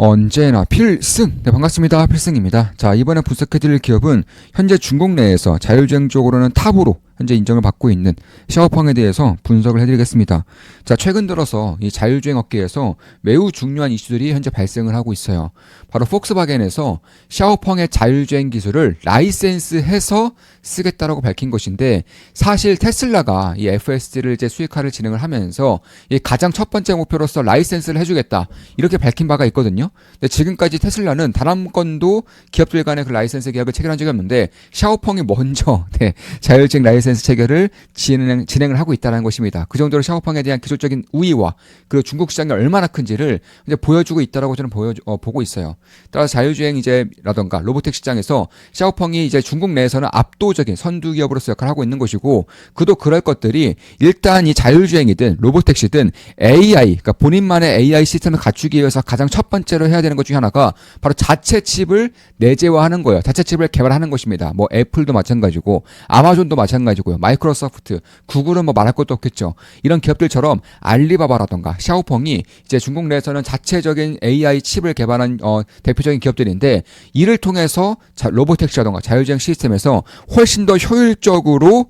언제나 필승! 네, 반갑습니다. 필승입니다. 자, 이번에 분석해드릴 기업은 현재 중국 내에서 자율주행 쪽으로는 탑으로 현재 인정을 받고 있는 샤오펑에 대해서 분석을 해드리겠습니다. 자, 최근 들어서 이 자율주행 업계에서 매우 중요한 이슈들이 현재 발생을 하고 있어요. 바로 폭스바겐에서 샤오펑의 자율주행 기술을 라이센스해서 쓰겠다라고 밝힌 것인데, 사실 테슬라가 이 FSD를 이제 수익화를 진행을 하면서 이 가장 첫 번째 목표로서 라이센스를 해주겠다 이렇게 밝힌 바가 있거든요. 근데 지금까지 테슬라는 단 한 건도 기업들 간의 그 라이센스 계약을 체결한 적이 없는데, 샤오펑이 먼저 자율주행 라이센스 체결을 진행을 하고 있다는 것입니다. 그 정도로 샤오펑에 대한 기술적인 우위와 그리고 중국 시장이 얼마나 큰지를 이제 보여주고 있다라고 저는 보고 있어요. 따라서 자율주행 이제라던가 로보텍 시장에서 샤오펑이 이제 중국 내에서는 압도적인 선두 기업으로서 역할을 하고 있는 것이고, 그도 그럴 것들이 일단 이 자율주행이든 로보택시든 AI, 그러니까 본인만의 AI 시스템을 갖추기 위해서 가장 첫 번째로 해야 되는 것 중에 하나가 바로 자체 칩을 내재화하는 거예요. 자체 칩을 개발하는 것입니다. 뭐 애플도 마찬가지고 아마존도 마찬가지고요. 마이크로소프트, 구글은 뭐 말할 것도 없겠죠. 이런 기업들처럼 알리바바라던가 샤오펑이 이제 중국 내에서는 자체적인 AI 칩을 개발한 대표적인 기업들인데, 이를 통해서 로보택시라던가 자율주행 시스템에서 훨씬 더 효율적으로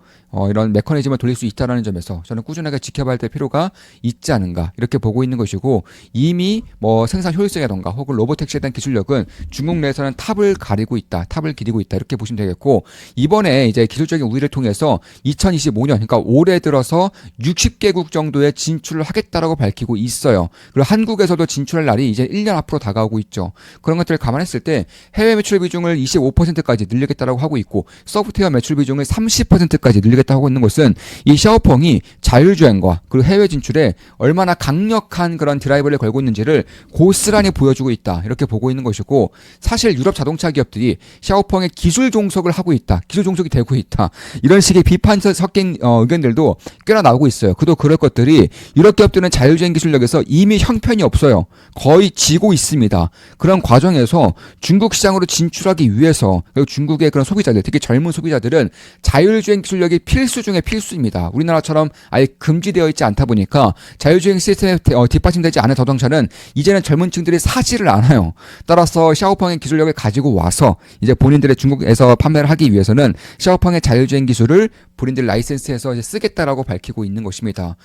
이런 메커니즘을 돌릴 수 있다는 점에서 저는 꾸준하게 지켜봐야 될 필요가 있지 않은가 이렇게 보고 있는 것이고, 이미 뭐 생산 효율성이라던가 혹은 로보택시에 대한 기술력은 중국 내에서는 탑을 가리고 있다, 탑을 기리고 있다 이렇게 보시면 되겠고, 이번에 이제 기술적인 우위를 통해서 2025년 그러니까 올해 들어서 60개국 정도에 진출을 하겠다라고 밝히고 있어요. 그리고 한국에서도 진출할 날이 이제 1년 앞으로 다가오고 있죠. 그런 것들을 감안했을 때 해외 매출 비중을 25%까지 늘리겠다라고 하고 있고, 소프트웨어 매출 비중을 30%까지 늘리겠다고 하고 있는 것은 이 샤오펑이 자율주행과 그리고 해외 진출에 얼마나 강력한 그런 드라이버를 걸고 있는지를 고스란히 보여주고 있다 이렇게 보고 있는 것이고, 사실 유럽 자동차 기업들이 샤오펑의 기술 종속을 하고 있다, 기술 종속이 되고 있다 이런 식의 비판 섞인 의견들도 꽤나 나오고 있어요. 그도 그럴 것들이 유럽 기업들은 자율주행 기술력에서 이미 형편이 없어요. 거의 지고 있습니다. 그런 과정에서 중국 시장으로 진출하기 위해서, 그리고 중국의 그런 소비자들, 특히 젊은 소비자들은 자율주행 기술력이 필수 중에 필수입니다. 우리나라처럼 아예 금지되어 있지 않다 보니까 자율주행 시스템에 뒷받침되지 않은 자동차는 이제는 젊은 층들이 사지를 않아요. 따라서 샤오펑의 기술력을 가지고 와서 이제 본인들의 중국에서 판매를 하기 위해서는 샤오펑의 자율주행 기술을 본인들 라이센스에서 이제 쓰겠다라고 밝히고 있는 것입니다.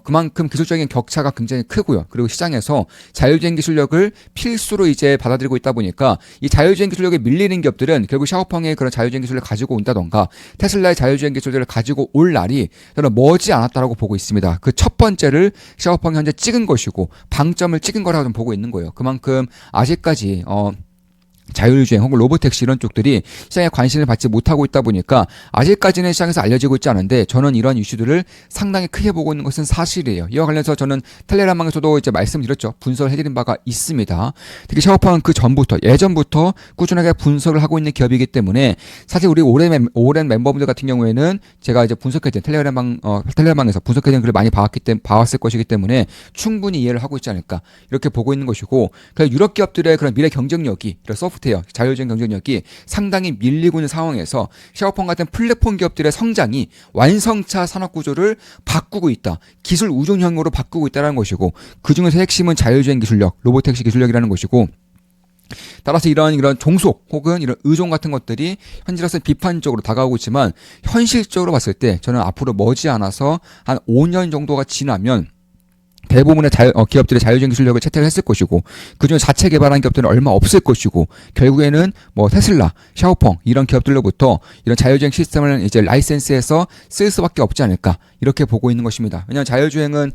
그만큼 기술적인 격차가 굉장히 크고요. 그리고 시장에서 자율주행 기술력을 필수로 이제 받아들이고 있다 보니까 이 자율주행 기술력에 밀리는 기업들은 결국 샤오펑의 그런 자율주행 기술을 가지고 온다던가 테슬라의 자율주행 기술들을 가지고 올 날이 저는 머지 않았다라고 보고 있습니다. 그 첫 번째를 샤오펑이 현재 찍은 것이고 방점을 찍은 거라고 좀 보고 있는 거예요. 그만큼 아직까지 자율주행 혹은 로보택시 이런 쪽들이 시장에 관심을 받지 못하고 있다 보니까 아직까지는 시장에서 알려지고 있지 않은데, 저는 이런 이슈들을 상당히 크게 보고 있는 것은 사실이에요. 이와 관련해서 저는 텔레그램방에서도 이제 말씀드렸죠. 분석을 해드린 바가 있습니다. 특히 샤오펑은 그 전부터 예전부터 꾸준하게 분석을 하고 있는 기업이기 때문에, 사실 우리 오랜 멤버분들 같은 경우에는 제가 이제 분석해드린 텔레그램방에서 분석해드린 글을 많이 봐왔을 것이기 때문에 충분히 이해를 하고 있지 않을까 이렇게 보고 있는 것이고, 그래서 유럽 기업들의 그런 미래 경쟁력이 소프트웨어, 자율주행 경쟁력이 상당히 밀리고 있는 상황에서 샤오펑 같은 플랫폼 기업들의 성장이 완성차 산업 구조를 바꾸고 있다, 기술 우존형으로 바꾸고 있다는 것이고, 그중에서 핵심은 자율주행 기술력, 로보택시 기술력이라는 것이고, 따라서 이런 종속 혹은 이런 의존 같은 것들이 현재로서 비판적으로 다가오고 있지만, 현실적으로 봤을 때 저는 앞으로 머지않아서 한 5년 정도가 지나면 대부분의 기업들의 자율주행 기술력을 채택을 했을 것이고, 그중에 자체 개발한 기업들은 얼마 없을 것이고, 결국에는 뭐 테슬라, 샤오펑 이런 기업들로부터 이런 자율주행 시스템을 이제 라이센스해서 쓸 수밖에 없지 않을까 이렇게 보고 있는 것입니다. 왜냐하면 자율주행은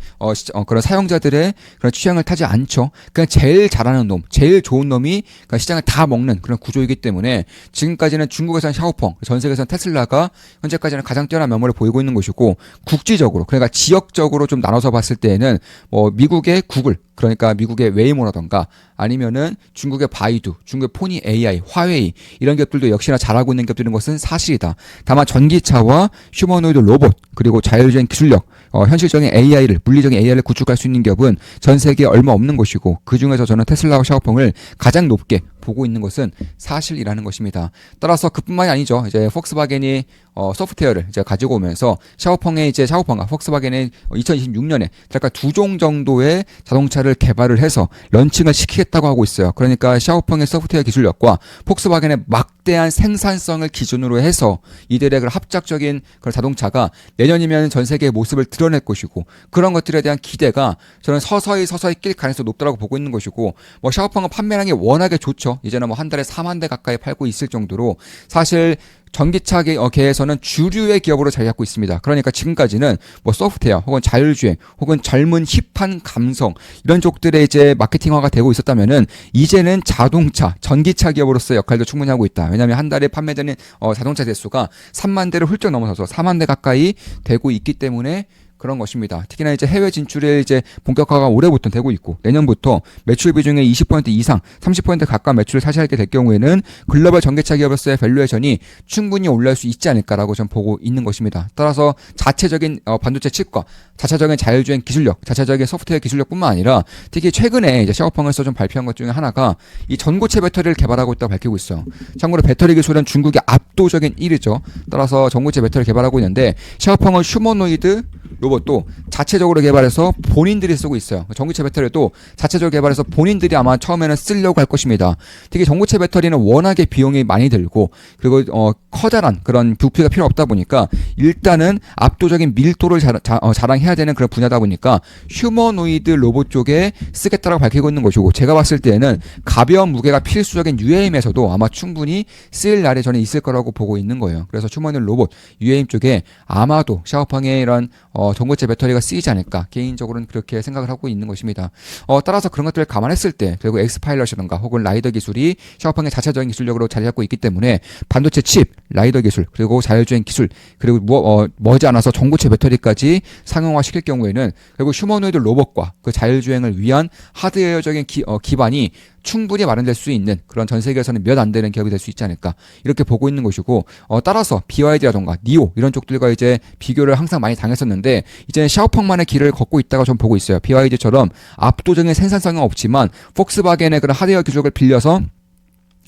그런 사용자들의 그런 취향을 타지 않죠. 그냥 제일 잘하는 놈, 제일 좋은 놈이 그러니까 시장을 다 먹는 그런 구조이기 때문에, 지금까지는 중국에서는 샤오펑, 전 세계에서는 테슬라가 현재까지는 가장 뛰어난 면모를 보이고 있는 것이고, 국지적으로 그러니까 지역적으로 좀 나눠서 봤을 때에는 미국의 구글, 그러니까 미국의 웨이모라던가 아니면은 중국의 바이두, 중국의 포니 AI, 화웨이 이런 기업들도 역시나 잘하고 있는 기업들인 것은 사실이다. 다만 전기차와 휴머노이드 로봇 그리고 자율주행 기술력, 현실적인 AI를, 물리적인 AI를 구축할 수 있는 기업은 전 세계에 얼마 없는 것이고, 그 중에서 저는 테슬라와 샤오펑을 가장 높게 보고 있는 것은 사실이라는 것입니다. 따라서 그뿐만이 아니죠. 이제 폭스바겐이 소프트웨어를 이제 가지고 오면서 샤오펑과 폭스바겐이 2026년에 대략 2종 정도의 자동차를 개발을 해서 런칭을 시키겠다고 하고 있어요. 그러니까 샤오펑의 소프트웨어 기술력과 폭스바겐의 막대한 생산성을 기준으로 해서 이들의 그런 합작적인 그런 자동차가 내년이면 전 세계의 모습을 드러낼 것이고, 그런 것들에 대한 기대가 저는 서서히 낄 가능성이 높다고 보고 있는 것이고, 뭐 샤오펑은 판매량이 워낙에 좋죠. 이제는 뭐 한 달에 4만 대 가까이 팔고 있을 정도로 사실 전기차 계에서는 주류의 기업으로 자리 잡고 있습니다. 그러니까 지금까지는 뭐 소프트웨어 혹은 자율주행 혹은 젊은 힙한 감성 이런 쪽들의 이제 마케팅화가 되고 있었다면은, 이제는 자동차 전기차 기업으로서의 역할도 충분히 하고 있다. 왜냐하면 한 달에 판매되는 자동차 대수가 3만 대를 훌쩍 넘어서서 4만 대 가까이 되고 있기 때문에 그런 것입니다. 특히나 이제 해외 진출에 이제 본격화가 올해부터 되고 있고, 내년부터 매출 비중의 20% 이상, 30% 가까운 매출을 차지하게 될 경우에는 글로벌 전기차 기업으로서의 밸류에이션이 충분히 올라올 수 있지 않을까라고 저는 보고 있는 것입니다. 따라서 자체적인 반도체 칩과 자체적인 자율주행 기술력, 자체적인 소프트웨어 기술력뿐만 아니라 특히 최근에 이제 샤오펑에서 좀 발표한 것 중에 하나가 이 전고체 배터리를 개발하고 있다고 밝히고 있어요. 참고로 배터리 기술은 중국의 압도적인 1위죠. 따라서 전고체 배터리를 개발하고 있는데, 샤오펑은 휴머노이드 로봇도 자체적으로 개발해서 본인들이 쓰고 있어요. 전기체 배터리도 자체적으로 개발해서 본인들이 아마 처음에는 쓰려고 할 것입니다. 특히 전기체 배터리는 워낙에 비용이 많이 들고, 그리고 커다란 그런 부피가 필요 없다 보니까 일단은 압도적인 밀도를 자랑해야 되는 그런 분야다 보니까 휴머노이드 로봇 쪽에 쓰겠다라고 밝히고 있는 것이고, 제가 봤을 때는 가벼운 무게가 필수적인 UAM에서도 아마 충분히 쓰일 날이 저는 있을 거라고 보고 있는 거예요. 그래서 휴머노이드 로봇 UAM 쪽에 아마도 샤오펑의 이런 전고체 배터리가 쓰이지 않을까, 개인적으로는 그렇게 생각을 하고 있는 것입니다. 따라서 그런 것들을 감안했을 때, 그리고 엑스파일럿이든가 혹은 라이더 기술이 샤오펑의 자체적인 기술력으로 자리 잡고 있기 때문에 반도체 칩, 라이더 기술, 그리고 자율주행 기술, 그리고 머지않아서 전고체 배터리까지 상용화시킬 경우에는 결국 휴머노이드 로봇과 그 자율주행을 위한 하드웨어적인 기반이 충분히 마련될 수 있는 그런 전 세계에서는 몇 안 되는 기업이 될 수 있지 않을까, 이렇게 보고 있는 것이고, 따라서 BYD라던가 니오 이런 쪽들과 이제 비교를 항상 많이 당했었는데, 이제는 샤오펑만의 길을 걷고 있다가 좀 보고 있어요. BYD처럼 압도적인 생산성은 없지만 폭스바겐의 그런 하드웨어 기술을 빌려서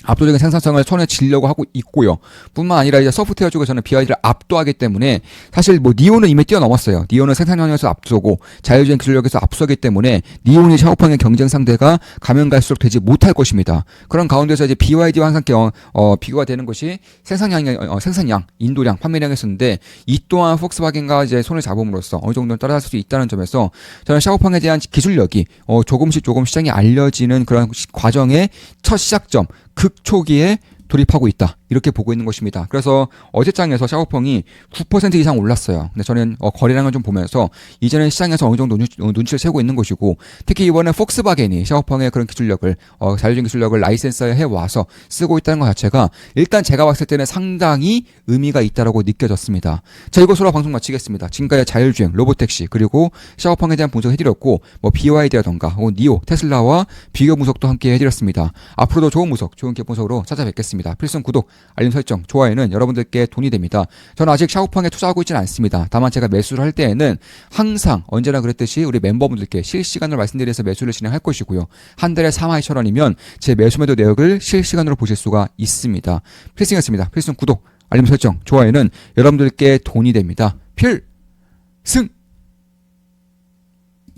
압도적인 생산성을 손에 쥐려고 하고 있고요. 뿐만 아니라 이제 소프트웨어 쪽에서는 BYD를 압도하기 때문에, 사실 뭐 니오는 이미 뛰어넘었어요. 니오는 생산량에서 앞서고 자율주행 기술력에서 앞서기 때문에 니오는 샤오펑의 경쟁 상대가 가면 갈수록 되지 못할 것입니다. 그런 가운데서 이제 BYD와 항상 비교가 되는 것이 생산량, 인도량, 판매량이었는데, 이 또한 폭스바겐과 이제 손을 잡음으로써 어느 정도는 따라갈 수 있다는 점에서 저는 샤오펑에 대한 기술력이 조금씩 시장이 알려지는 그런 과정의 첫 시작점, 극초기에 돌입하고 있다, 이렇게 보고 있는 것입니다. 그래서 어제장에서 샤오펑이 9% 이상 올랐어요. 근데 저는 거래량을 좀 보면서 이제는 시장에서 어느 정도 눈치를 채고 있는 것이고, 특히 이번에 폭스바겐이 샤오펑의 그런 기술력을 자율주행 기술력을 라이센스해 와서 쓰고 있다는 것 자체가 일단 제가 봤을 때는 상당히 의미가 있다라고 느껴졌습니다. 자, 이것으로 방송 마치겠습니다. 지금까지 자율주행, 로보택시, 그리고 샤오펑에 대한 분석 해드렸고, 뭐 BYD라던가 혹은 니오, 테슬라와 비교 분석도 함께 해드렸습니다. 앞으로도 좋은 분석, 좋은 기업 분석으로 찾아뵙겠습니다. 필승 구독, 알림 설정, 좋아요는 여러분들께 돈이 됩니다. 저는 아직 샤오펑에 투자하고 있지는 않습니다. 다만 제가 매수를 할 때에는 항상 언제나 그랬듯이 우리 멤버분들께 실시간으로 말씀드려서 매수를 진행할 것이고요. 한 달에 42,000원이면 제 매수 매도 내역을 실시간으로 보실 수가 있습니다. 필승이었습니다. 필승 구독, 알림 설정, 좋아요는 여러분들께 돈이 됩니다. 필승!